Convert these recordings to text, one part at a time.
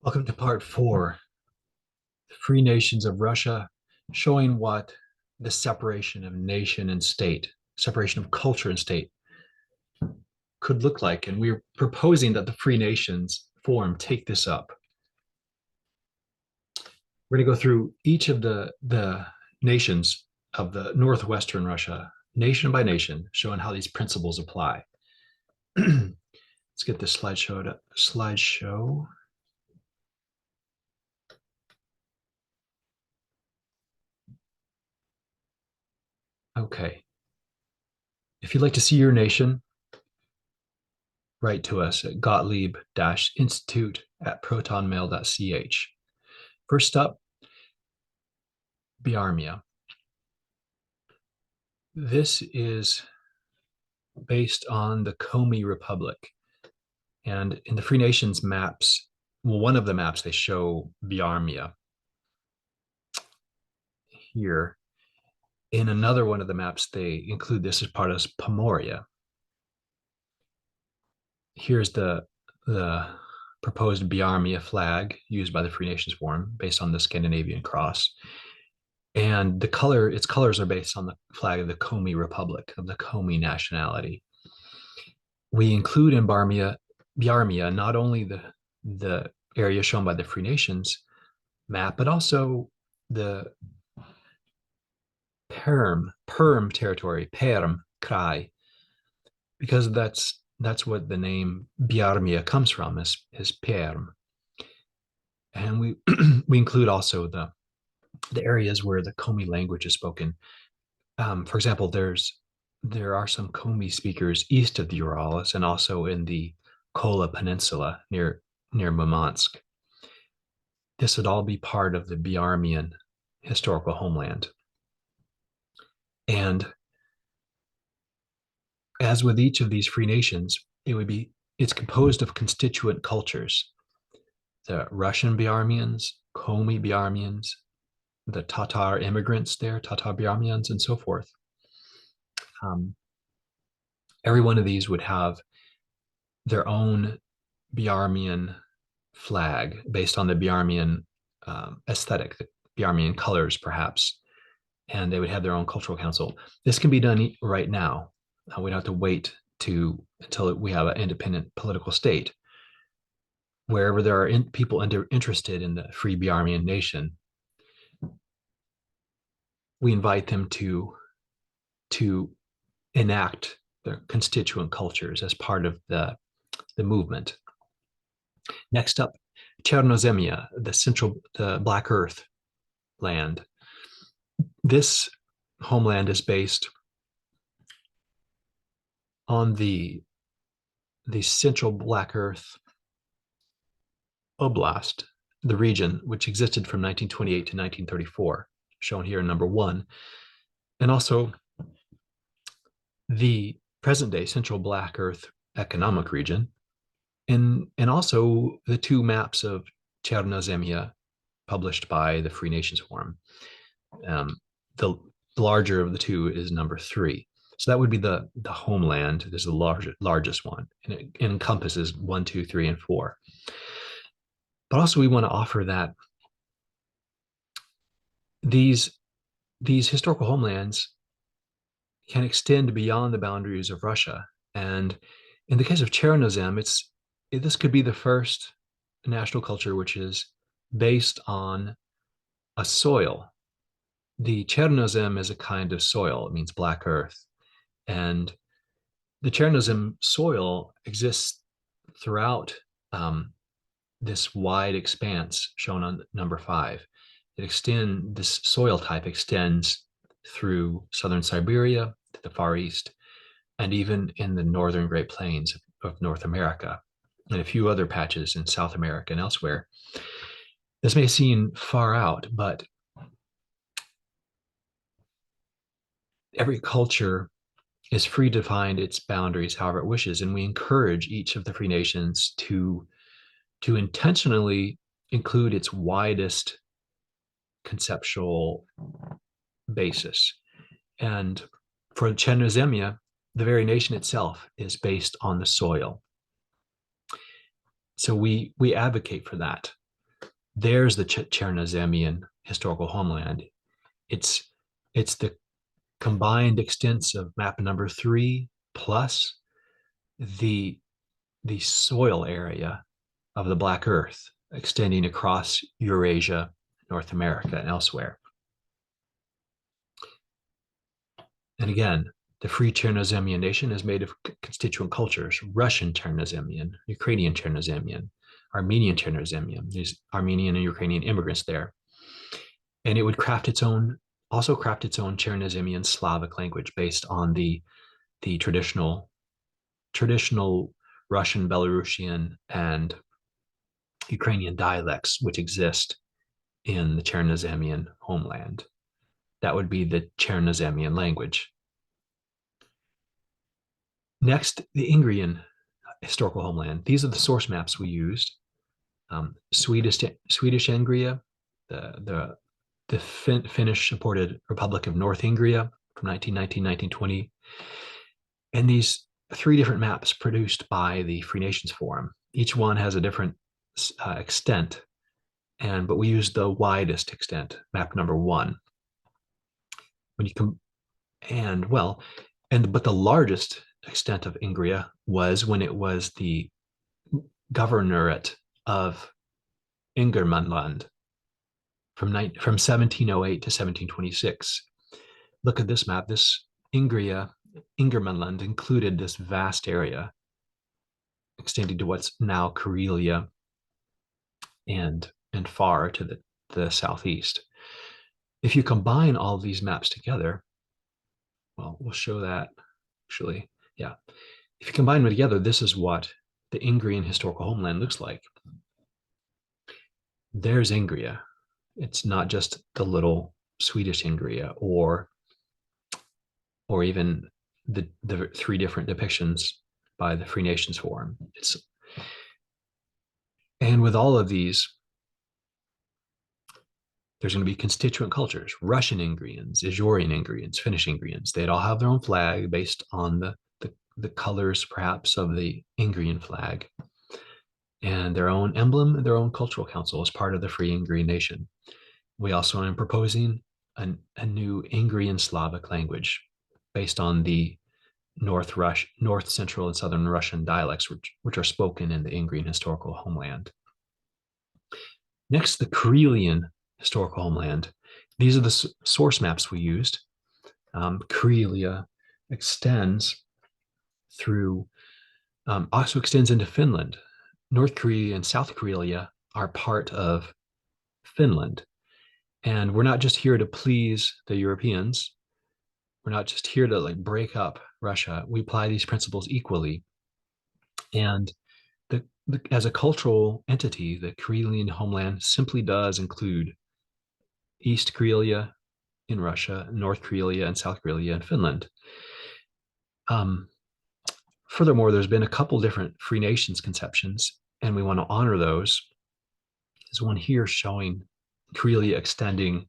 Welcome to part four, the Free Nations of Russia, showing what the separation of nation and state, separation of culture and state could look like. And we're proposing that the Free Nations Forum take this up. We're going to go through each of the nations of the northwestern Russia, nation by nation, showing how these principles apply. Let's get this slideshow. Okay. If you'd like to see your nation, write to us at gottlieb-institute@protonmail.ch. First up, Biarmia. This is based on the Komi Republic. And in the Free Nations maps, well, one of the maps, they show Biarmia here. In another one of the maps, they include this as part of Pomoria. Here's the proposed Biarmia flag used by the Free Nations Forum based on the Scandinavian cross. And its colors are based on the flag of the Komi Republic, of the Komi nationality. We include in Biarmia not only the area shown by the Free Nations map, but also the Perm territory, Perm Krai, because that's what the name Biarmia comes from, is Perm. And we we include also the areas where the Komi language is spoken. For example, there are some Komi speakers east of the Urals and also in the Kola Peninsula near Murmansk. This would all be part of the Biarmian historical homeland. And as with each of these free nations, it's composed of constituent cultures. The Russian Biarmians, Komi Biarmians, the Tatar immigrants there, Tatar Biarmians, and so forth. Every one of these would have their own Biarmian flag based on the Biarmian aesthetic, the Biarmian colors, perhaps, and they would have their own cultural council. This can be done right now. We don't have to wait until we have an independent political state. Wherever there are people interested in the Free Biarmian nation, we invite them to enact their constituent cultures as part of the movement. Next up, Chernozemia, the Black Earth land. This homeland is based on the central Black Earth Oblast, the region which existed from 1928 to 1934, shown here in number 1, and also the present-day Central Black Earth Economic Region, and also the two maps of Chernozemia published by the Free Nations Forum. The larger of the two is number 3. So that would be the homeland. This is the largest one, and it encompasses 1, 2, 3, and 4. But also we want to offer that these historical homelands can extend beyond the boundaries of Russia. And in the case of Chernozem, this could be the first national culture which is based on a soil. The Chernozem is a kind of soil. It means black earth. And the Chernozem soil exists throughout this wide expanse shown on number 5. This soil type extends through southern Siberia to the Far East, and even in the northern Great Plains of North America, and a few other patches in South America and elsewhere. This may seem far out, but every culture is free to find its boundaries however it wishes, and we encourage each of the free nations to intentionally include its widest conceptual basis. And for Chernozemia, the very nation itself is based on the soil. So we advocate for that. There's the Chernozemian historical homeland. It's it's the combined extents of map number 3 plus the the soil area of the Black Earth extending across Eurasia, North America, and elsewhere. And again, the Free Chernozemian Nation is made of constituent cultures: Russian Chernozemian, Ukrainian Chernozemian, Armenian Chernozemian. There's Armenian and Ukrainian immigrants there. And it would also craft its own Chernozemian Slavic language based on the traditional Russian, Belarusian, and Ukrainian dialects which exist in the Chernozemian homeland. That would be the Chernozemian language. Next, the Ingrian historical homeland. These are the source maps we used. Swedish Ingria, the Finnish supported Republic of North Ingria from 1919 1920, and these 3 different maps produced by the Free Nations Forum. Each one has a different extent, but we used the widest extent, map number 1. When you come, but the largest extent of Ingria was when it was the governorate of Ingermanland from 1708 to 1726. Look at this map. This Ingermanland included this vast area extending to what's now Karelia and far to the southeast. If you combine all of these maps together, well, we'll show that actually. Yeah. If you combine them together, this is what the Ingrian historical homeland looks like. There's Ingria. It's not just the little Swedish Ingria or even the 3 different depictions by the Free Nations Forum. And with all of these, there's going to be constituent cultures: Russian Ingrians, Ijorian Ingrians, Finnish Ingrians. They'd all have their own flag based on the colors, perhaps, of the Ingrian flag, and their own emblem, and their own cultural council as part of the Free Ingrian Nation. We also am proposing a new Ingrian Slavic language based on the North Central, and Southern Russian dialects, which are spoken in the Ingrian historical homeland. Next, the Karelian historical homeland. These are the source maps we used. Karelia extends through, also extends into Finland. North Karelia and South Karelia are part of Finland. And we're not just here to please the Europeans. We're not just here to break up Russia. We apply these principles equally. And as a cultural entity, the Karelian homeland simply does include East Karelia in Russia, North Karelia and South Karelia in Finland. Furthermore, there's been a couple different Free Nations conceptions, and we want to honor those. There's one here showing Karelia extending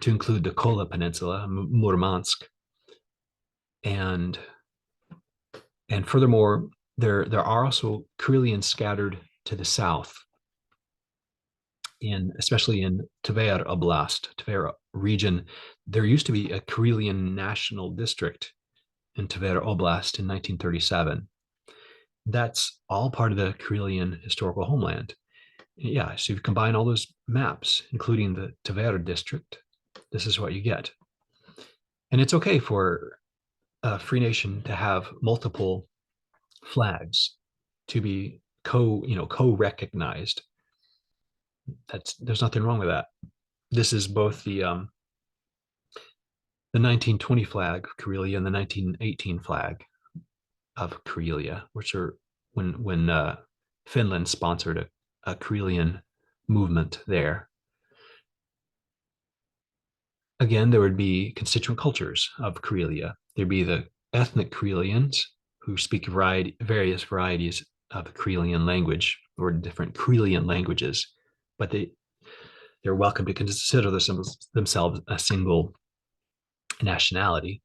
to include the Kola Peninsula, Murmansk, and furthermore, there are also Karelians scattered to the south, especially in Tver Oblast, Tver region. There used to be a Karelian national district in Tver Oblast in 1937. That's all part of the Karelian historical homeland. Yeah, so if you combine all those maps, including the Tver district, this is what you get. And it's okay for a Free Nation to have multiple flags, to be co-recognized. There's nothing wrong with that. This is both the 1920 flag of Karelia and the 1918 flag of Karelia, which are when Finland sponsored a Karelian movement there. Again, there would be constituent cultures of Karelia. There'd be the ethnic Karelians who speak various varieties of Karelian language or different Karelian languages, but they're welcome to consider themselves a single nationality.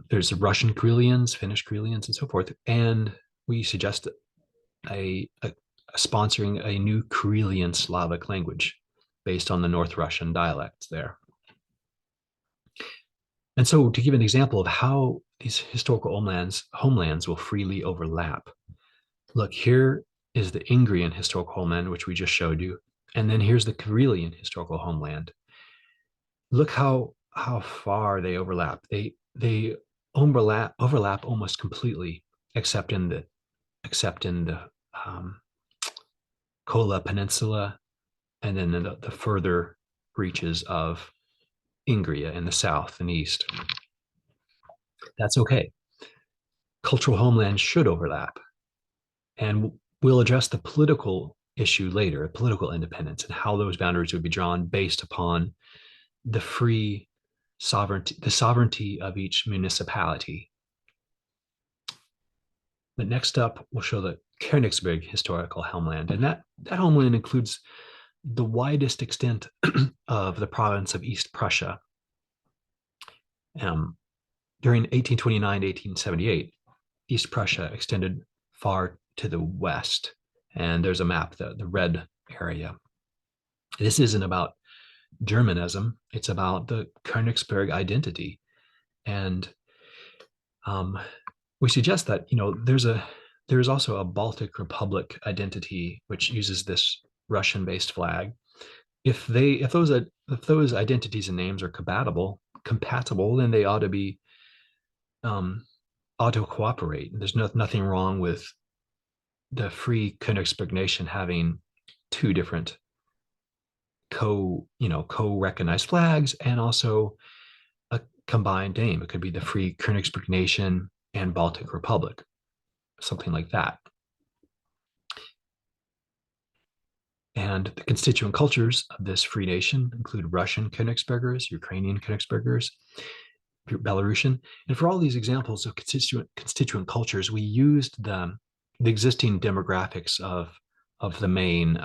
There's the Russian Karelians, Finnish Karelians, and so forth. And we suggest a sponsoring a new Karelian Slavic language based on the North Russian dialects there. And so, to give an example of how these historical homelands will freely overlap, look, here is the Ingrian historical homeland, which we just showed you, and then here's the Karelian historical homeland. Look how far they overlap. They overlap almost completely, except in the Kola Peninsula, and then the further reaches of Ingria in the south and east. That's okay. Cultural homelands should overlap. And we'll address the political issue later, political independence, and how those boundaries would be drawn based upon the sovereignty of each municipality. But next up, we'll show the Königsberg historical homeland, and that homeland includes the widest extent of the province of East Prussia. During 1829 to 1878, East Prussia extended far to the west, and there's a map, the red area. This isn't about Germanism, it's about the Königsberg identity. And we suggest that, there's also a Baltic Republic identity which uses this Russian-based flag. If those identities and names are compatible, then they ought to cooperate. There's nothing wrong with the Free Königsberg Nation having two different co-recognized flags and also a combined name. It could be the Free Königsberg Nation and Baltic Republic, something like that. And the constituent cultures of this free nation include Russian Königsbergers, Ukrainian Königsbergers, Belarusian. And for all these examples of constituent cultures, we used the existing demographics of the main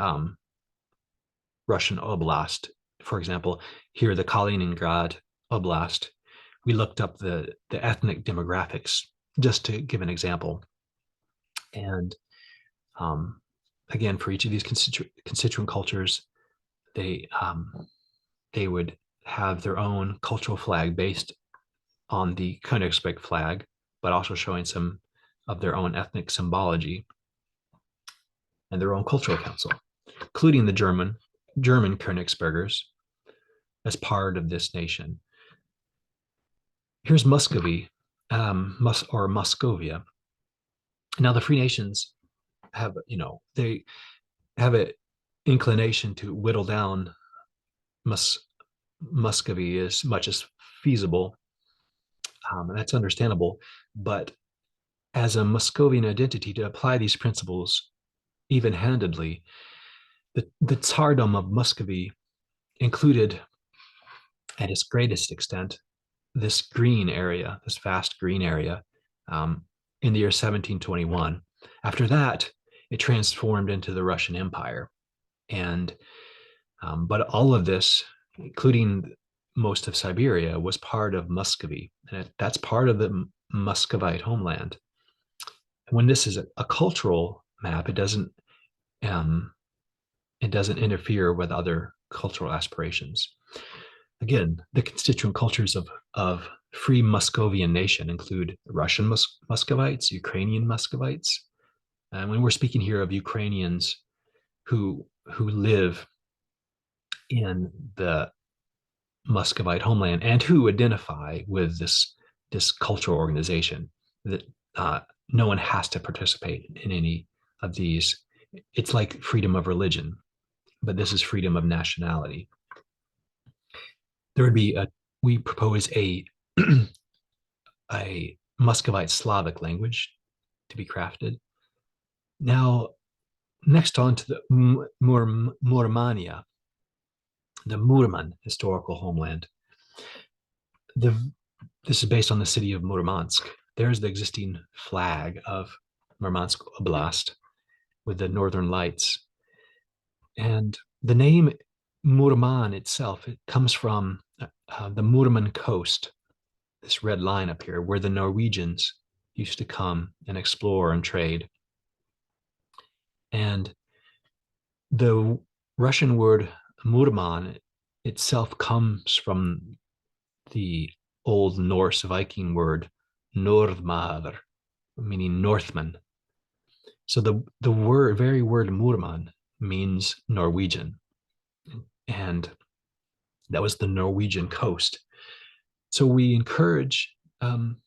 Russian oblast. For example, here, the Kaliningrad Oblast, we looked up the ethnic demographics just to give an example. And again, for each of these constituent cultures, they would have their own cultural flag based on the Königsberg flag, but also showing some of their own ethnic symbology and their own cultural council, including the German Königsbergers as part of this nation. Here's Muscovy, or Moscovia. Now, the free nations have, they have an inclination to whittle down Muscovy as much as feasible. And that's understandable. But as a Muscovian identity, to apply these principles even-handedly, the Tsardom of Muscovy included, at its greatest extent, this green area, this vast green area, in the year 1721. After that, it transformed into the Russian Empire. And but all of this, including most of Siberia, was part of Muscovy, and that's part of the Muscovite homeland. And when this is a cultural map, it doesn't interfere with other cultural aspirations. Again, the constituent cultures of free Muscovian nation include Russian Muscovites, Ukrainian Muscovites. And when we're speaking here of Ukrainians who live in the Muscovite homeland and who identify with this cultural organization, that no one has to participate in any of these. It's like freedom of religion, but this is freedom of nationality. We propose a Muscovite Slavic language to be crafted. Now, next on to the Murmania, the Murman historical homeland. This is based on the city of Murmansk. There's the existing flag of Murmansk Oblast with the northern lights. And the name Murman itself, it comes from the Murman coast, this red line up here, where the Norwegians used to come and explore and trade. And The Russian word Murman itself comes from the Old Norse Viking word Nordmaður, meaning Northman. So the very word Murman means Norwegian, and that was the Norwegian coast. So we encourage the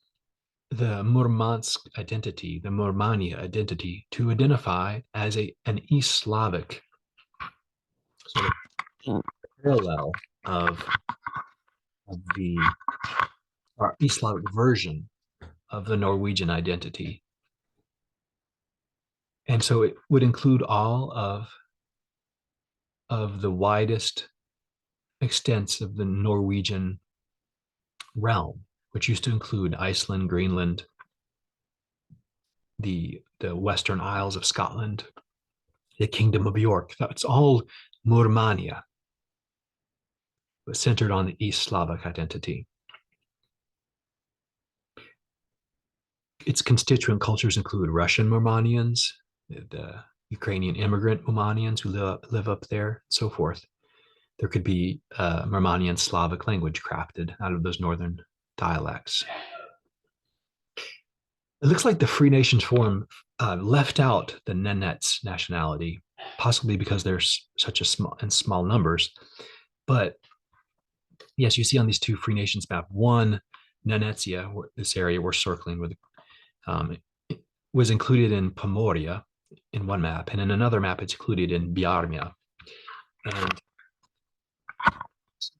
Murmansk identity, the Murmania identity, to identify as an East Slavic sort of parallel of the East Slavic version of the Norwegian identity. And so it would include all of the widest extents of the Norwegian realm, which used to include Iceland, Greenland, the Western Isles of Scotland, the Kingdom of York. That's all Murmania, but centered on the East Slavic identity. Its constituent cultures include Russian Murmanians, the Ukrainian immigrant Murmanians who live up there, and so forth. There could be Murmanian Slavic language crafted out of those northern dialects. It looks like the Free Nations Forum left out the Nenets nationality, possibly because they're such in small numbers. But yes, you see on these two Free Nations map, one Nenetia, this area we're circling with, was included in Pomoria in one map, and in another map it's included in Biarmia. And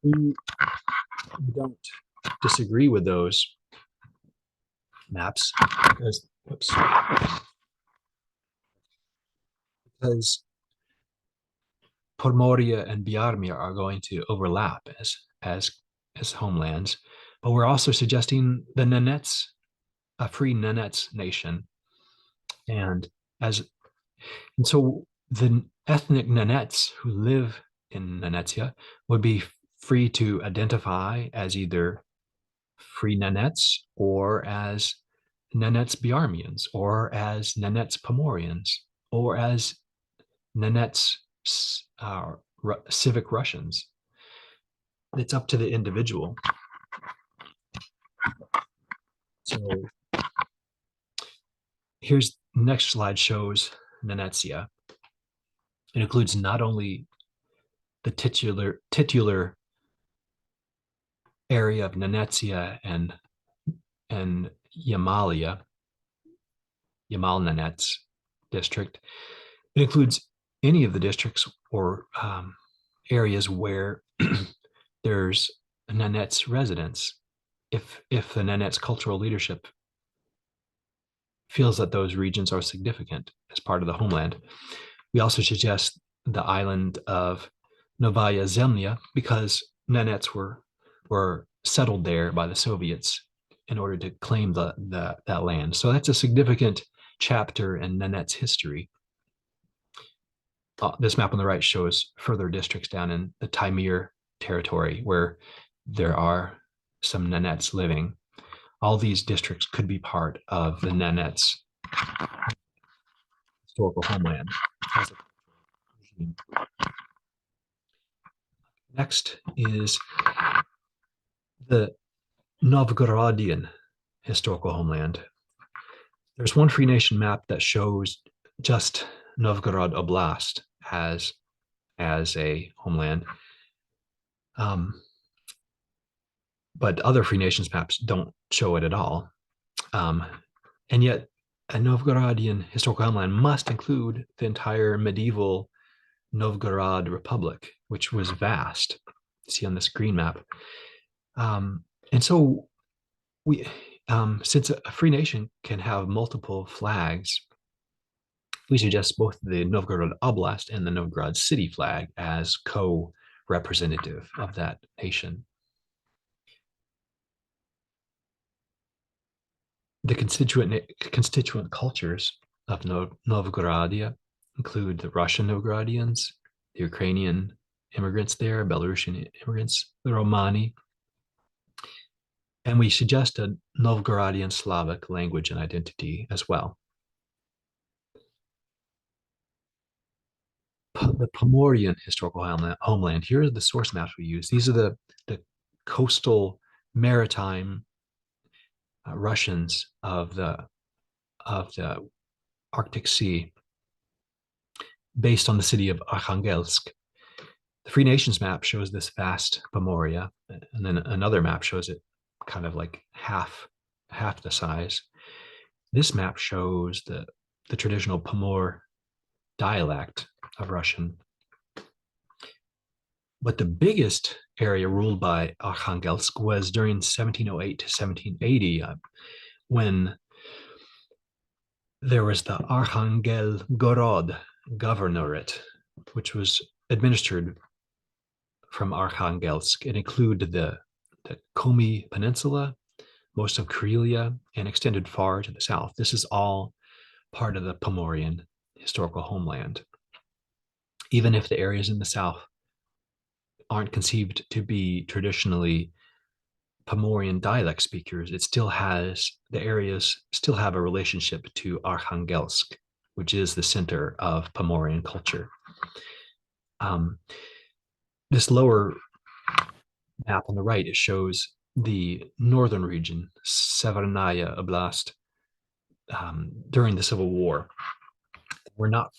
we don't disagree with those maps because Pomoria and Biarmia are going to overlap as homelands, but we're also suggesting the Nenets, a free Nenets nation, and so the ethnic Nenets who live in Nenetia would be free to identify as either free Nenets or as Nenets Biarmians or as Nenets Pomorians or as Nenets civic Russians. It's up to the individual. So here's next slide shows Nenetia. It includes not only the titular area of Nenetia and Yamal Nenets district. It includes any of the districts or areas where there's a Nenets residence, if the Nenets cultural leadership feels that those regions are significant as part of the homeland. We also suggest the island of Novaya Zemlya because Nenets were settled there by the Soviets in order to claim that land. So that's a significant chapter in Nenets history. This map on the right shows further districts down in the Taimyr territory where there are some Nenets living. All these districts could be part of the Nenets historical homeland. Next is the Novgorodian historical homeland. There's one Free Nation map that shows just Novgorod Oblast as a homeland. But other Free Nations maps don't show it at all. And yet a Novgorodian historical homeland must include the entire medieval Novgorod Republic, which was vast. See on this green map. And so we, since a free nation can have multiple flags, we suggest both the Novgorod Oblast and the Novgorod city flag as co-representative of that nation. The constituent cultures of Novgorodia include the Russian Novgorodians, the Ukrainian immigrants there, Belarusian immigrants, the Romani, and we suggest a Novgorodian Slavic language and identity as well. the Pomorian historical homeland. Here are the source maps we use. These are the coastal maritime Russians of the Arctic Sea, based on the city of Arkhangelsk. The Free Nations map shows this vast Pomoria, and then another map shows it kind of like half the size. This map shows the traditional Pomor dialect of Russian. But the biggest area ruled by Arkhangelsk was during 1708 to 1780, when there was the Arkhangelgorod governorate, which was administered from Arkhangelsk. It included the Komi Peninsula, most of Karelia, and extended far to the south. This is all part of the Pomorian historical homeland. Even if the areas in the south aren't conceived to be traditionally Pomorian dialect speakers, the areas still have a relationship to Arkhangelsk, which is the center of Pomorian culture. This lower map on the right, it shows the northern region, Severnaya Oblast, during the Civil War. We're not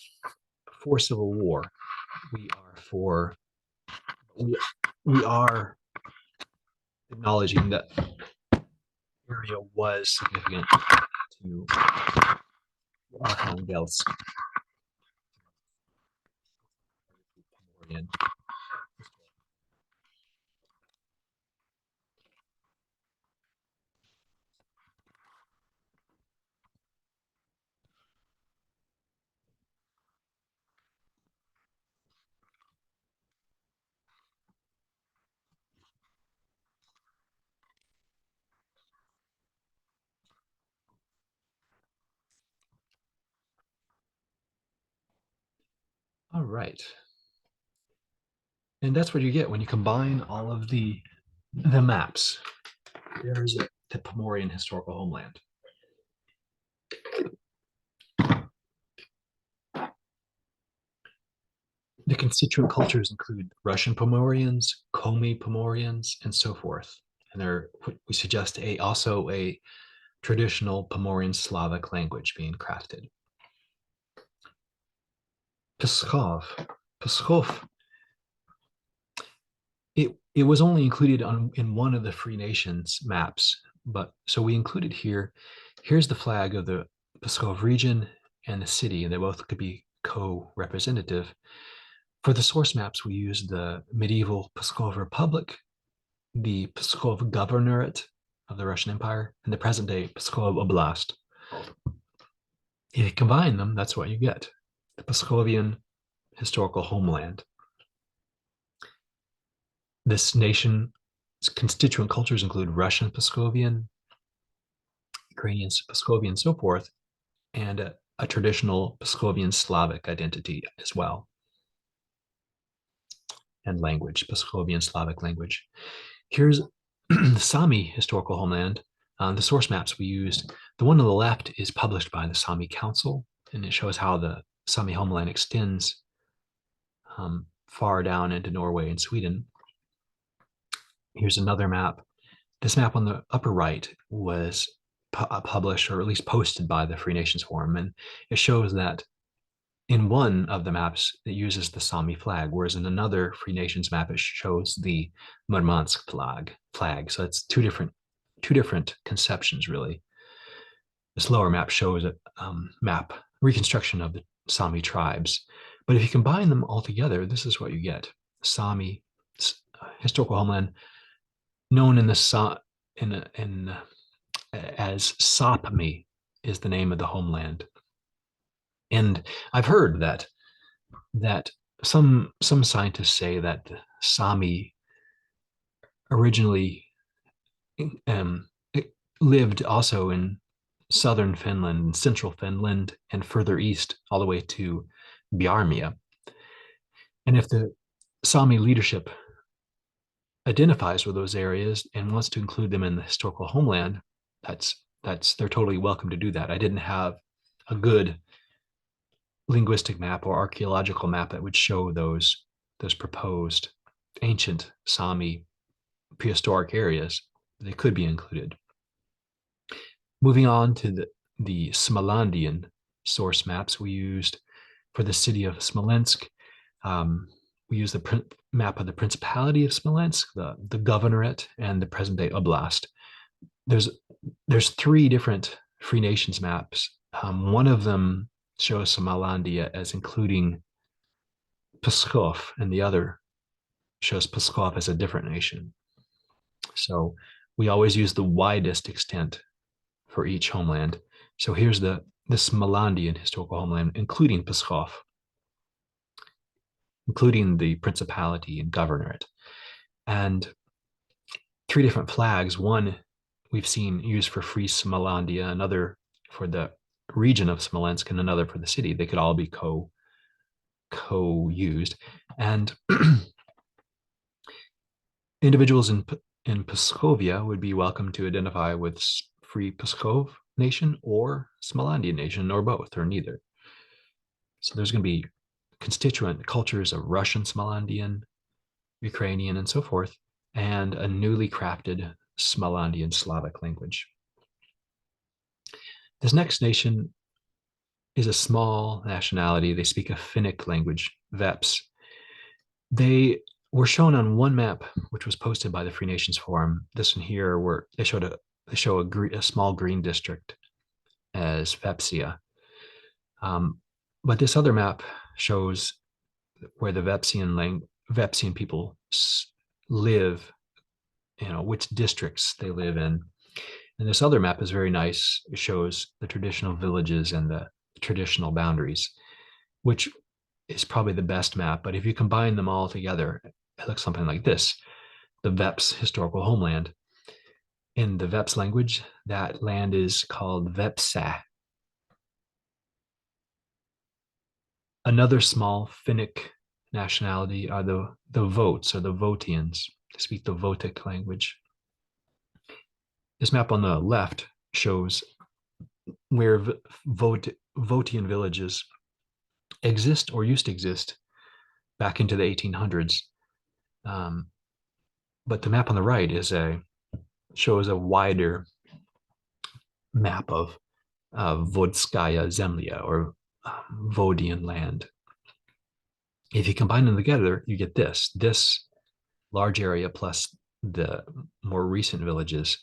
for civil war. We are acknowledging that area was significant to Arkhangelsk. All right. And that's what you get when you combine all of the maps. There's the Pomorian historical homeland. The constituent cultures include Russian Pomorians, Komi Pomorians, and so forth. And they're what we suggest also a traditional Pomorian Slavic language being crafted. Pskov. It was only included in one of the Free Nations maps, but so we included here. Here's the flag of the Pskov region and the city, and they both could be co-representative. For the source maps, we used the medieval Pskov Republic, the Pskov Governorate of the Russian Empire, and the present-day Pskov Oblast. If you combine them, that's what you get, the Pskovian historical homeland. This nation's constituent cultures include Russian Pskovian, Ukrainian Pskovian, and so forth, and a traditional Pskovian Slavic identity as well, and language, Pskovian Slavic language. Here's the Sami historical homeland. The source maps we used, the one on the left is published by the Sami Council, and it shows how the Sami homeland extends far down into Norway and Sweden. Here's another map. This map on the upper right was published, or at least posted, by the Free Nations Forum, and it shows that in one of the maps it uses the Sami flag, whereas in another Free Nations map it shows the Murmansk flag. So it's two different conceptions, really. This lower map shows a reconstruction of the Sami tribes, but if you combine them all together, this is what you get: Sami historical homeland, known in the as Sapmi, is the name of the homeland. And I've heard that some scientists say that Sami originally lived also in southern Finland, central Finland, and further east all the way to Bjarmia. And if the Sami leadership identifies with those areas and wants to include them in the historical homeland, they're totally welcome to do that. I didn't have a good linguistic map or archaeological map that would show those proposed ancient Sami prehistoric areas. They could be included. Moving on to the Smolandian source maps we used for the city of Smolensk. We used the map of the Principality of Smolensk, the governorate, and the present-day oblast. There's three different Free Nations maps. One of them shows Smolandia as including Pskov, and the other shows Pskov as a different nation. So we always use the widest extent for each homeland. So here's the Smolandian historical homeland, including Pskov, including the principality and governorate. And three different flags. One we've seen used for Free Smolandia, another for the region of Smolensk, and another for the city. They could all be co-used. And individuals in Pskovia would be welcome to identify with Free Pskov Nation or Smolandian Nation, or both, or neither. So there's going to be constituent cultures of Russian Smolandian, Ukrainian, and so forth, and a newly crafted Smolandian Slavic language. This next nation is a small nationality. They speak a Finnic language, Veps. They were shown on one map, which was posted by the Free Nations Forum. This one here, where they show a small green district as Vepsia. But this other map shows where the Vepsian people live, which districts they live in. And this other map is very nice. It shows the traditional villages and the traditional boundaries, which is probably the best map. But if you combine them all together, it looks something like this: the Veps historical homeland. In the Veps language, that land is called Vepsa. Another small Finnic nationality are the Votes, or the Votians. They speak the Votic language. This map on the left shows where Votian villages exist or used to exist back into the 1800s. But the map on the right shows a wider map of Vodskaya Zemlya, or Vodian land. If you combine them together, you get this large area plus the more recent villages.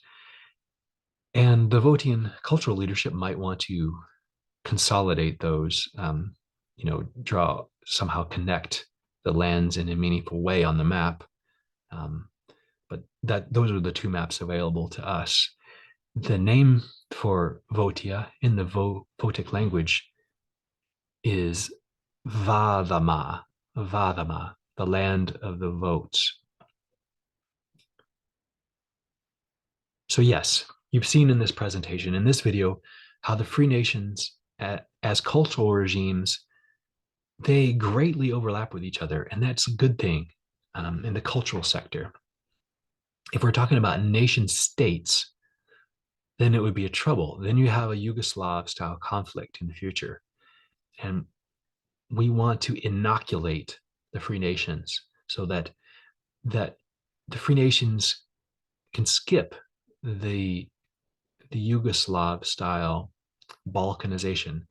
And the Votian cultural leadership might want to consolidate those, somehow connect the lands in a meaningful way on the map. But those are the two maps available to us. The name for Votia in the Votic language is Vadama, the land of the Votes. So yes, you've seen in this presentation, in this video, how the Free Nations as cultural regimes, they greatly overlap with each other, and that's a good thing in the cultural sector. If we're talking about nation states, then it would be a trouble. Then you have a Yugoslav-style conflict in the future. And we want to inoculate the Free Nations so that the Free Nations can skip the Yugoslav-style balkanization.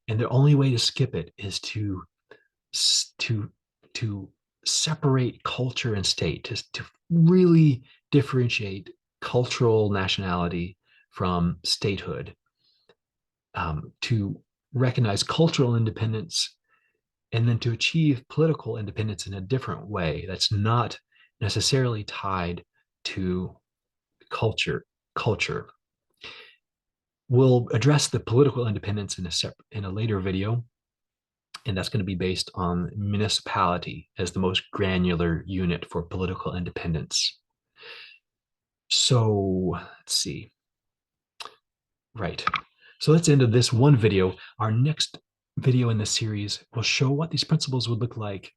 And the only way to skip it is to separate culture and state, to really differentiate cultural nationality from statehood, to recognize cultural independence, and then to achieve political independence in a different way that's not necessarily tied to culture. We'll address the political independence in a later video, and that's going to be based on municipality as the most granular unit for political independence. So let's see. Right. So that's the end of this one video. Our next video in this series will show what these principles would look like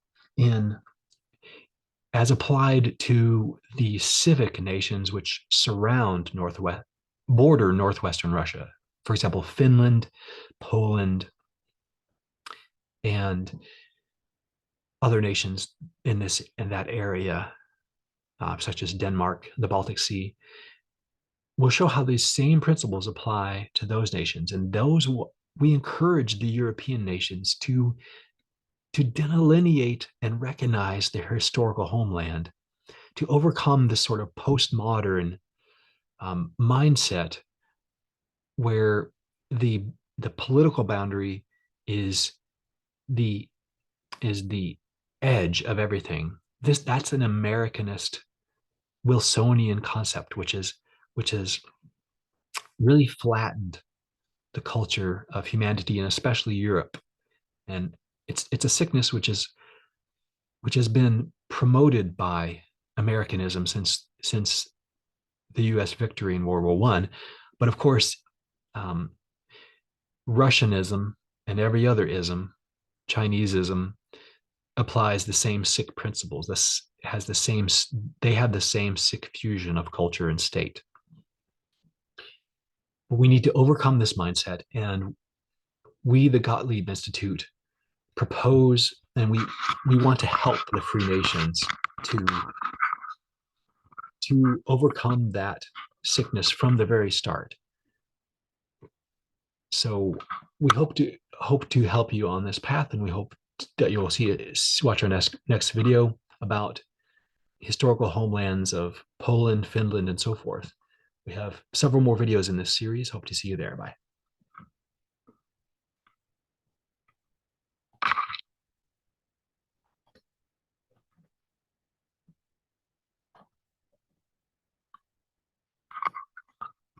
as applied to the civic nations which border northwestern Russia. For example, Finland, Poland, and other nations in that area, such as Denmark, the Baltic Sea, will show how these same principles apply to those nations. And we encourage the European nations to delineate and recognize their historical homeland, to overcome this sort of postmodern mindset where the the political boundary is the is the edge of everything. That's an Americanist Wilsonian concept, which has really flattened the culture of humanity and especially Europe. And it's a sickness which has been promoted by Americanism since the U.S. victory in World War One. But of course, um, Russianism and every other ism, Chineseism, applies the same sick principles. This has the same. They have the same sick fusion of culture and state. But we need to overcome this mindset, and we, the Gottlieb Institute, propose, and we want to help the free nations to to overcome that sickness from the very start. So we hope to help you on this path, and we hope that you'll watch our next video about historical homelands of Poland, Finland, and so forth. We have several more videos in this series. Hope to see you there. Bye.